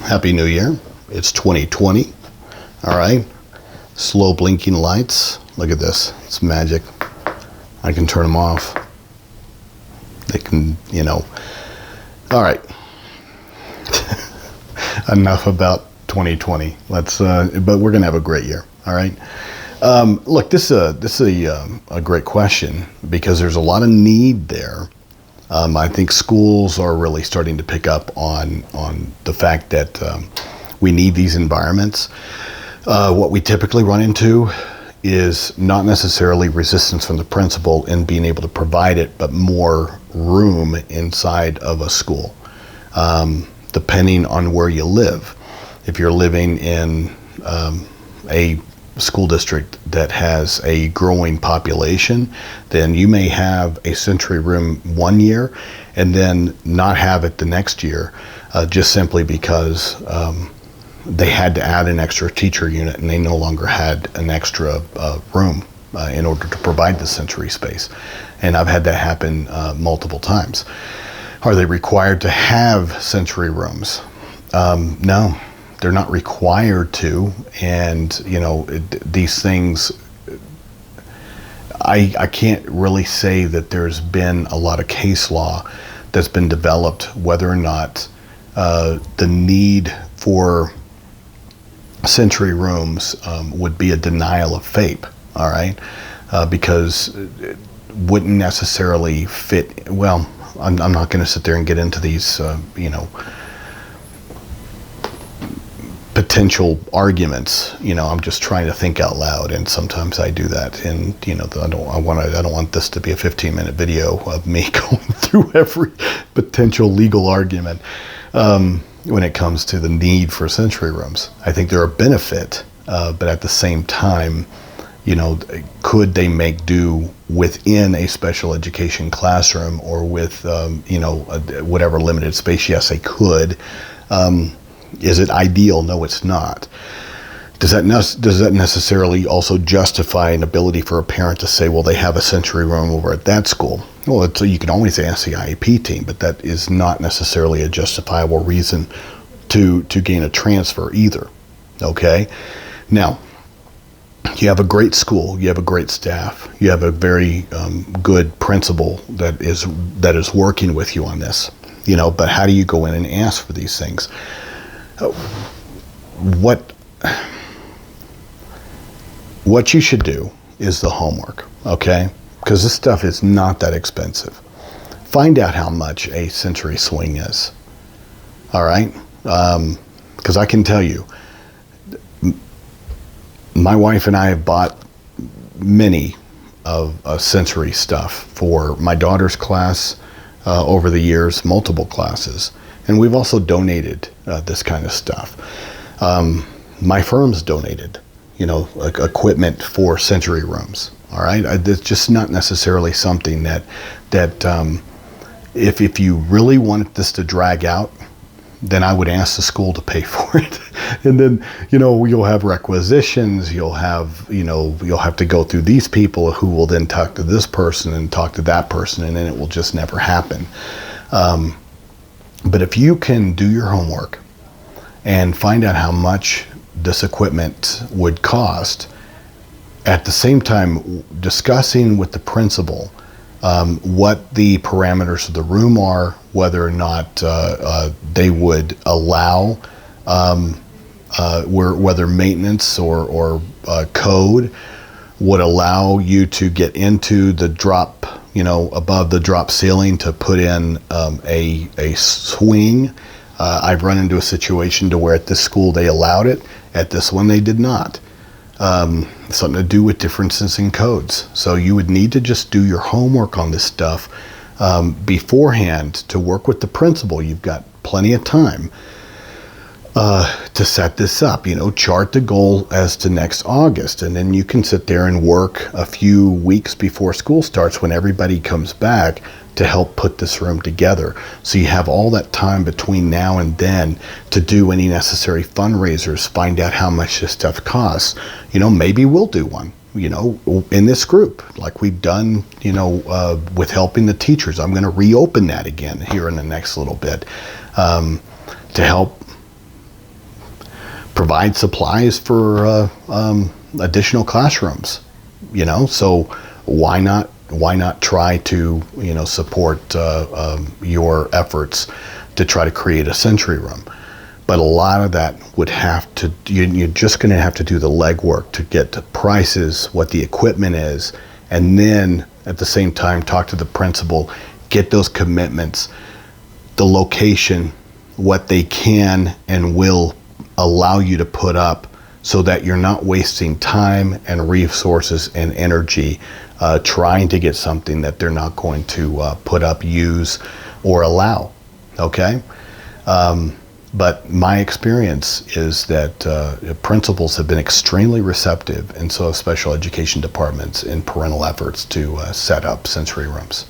Happy New Year. It's 2020. All right. Slow blinking lights. Look at this. It's magic. I can turn them off. They can, All right. Enough about 2020. But we're going to have a great year. All right. Look, this is a great question because there's a lot of need there. I think schools are really starting to pick up on the fact that we need these environments. What we typically run into is not necessarily resistance from the principal in being able to provide it, but more room inside of a school, depending on where you live. If you're living in a school district that has a growing population, then you may have a sensory room one year and then not have it the next year, just simply because they had to add an extra teacher unit and they no longer had an extra room in order to provide the sensory space. And I've had that happen multiple times. Are they required to have sensory rooms? No. They're not required to, and these things, I can't really say that there's been a lot of case law that's been developed whether or not the need for sensory rooms would be a denial of FAPE, all right? Because it wouldn't necessarily fit, well, I'm not going to sit there and get into these, potential arguments. I'm just trying to think out loud, and sometimes I do that. And I don't want this to be a 15-minute video of me going through every potential legal argument when it comes to the need for sensory rooms. I think they're a benefit, but at the same time, could they make do within a special education classroom or with whatever limited space? Yes, they could. Is it ideal? No, it's not. Does that necessarily also justify an ability for a parent to say, well, they have a sensory room over at that school? Well, you can always ask the IEP team, but that is not necessarily a justifiable reason to gain a transfer either. Okay? Now, you have a great school, you have a great staff, you have a very good principal that is working with you on this. But how do you go in and ask for these things? What you should do is the homework, okay? Because this stuff is not that expensive. Find out how much a sensory swing is, all right? Because I can tell you, my wife and I have bought many of sensory stuff for my daughter's class over the years, multiple classes. And we've also donated this kind of stuff. My firm's donated, equipment for sensory rooms. All right, it's just not necessarily something that if you really want this to drag out, then I would ask the school to pay for it. And then you'll have requisitions. You'll have to go through these people who will then talk to this person and talk to that person, and then it will just never happen. But if you can do your homework and find out how much this equipment would cost, at the same time discussing with the principal what the parameters of the room are, whether or not they would allow, whether maintenance or code would allow you to get into the drop, above the drop ceiling to put in a swing. I've run into a situation to where at this school they allowed it, at this one they did not. Something to do with differences in codes. So you would need to just do your homework on this stuff beforehand to work with the principal. You've got plenty of time to set this up, chart the goal as to next August. And then you can sit there and work a few weeks before school starts when everybody comes back to help put this room together. So you have all that time between now and then to do any necessary fundraisers, find out how much this stuff costs. Maybe we'll do one, in this group, like we've done, with helping the teachers. I'm going to reopen that again here in the next little bit to help provide supplies for additional classrooms. So why not try to support your efforts to try to create a sensory room? But a lot of that would have to, you're just going to have to do the legwork to get to prices, what the equipment is, and then at the same time talk to the principal, get those commitments, the location, what they can and will allow you to put up, so that you're not wasting time and resources and energy trying to get something that they're not going to put up, use, or allow. Okay? But my experience is that principals have been extremely receptive, and so have special education departments in parental efforts to set up sensory rooms.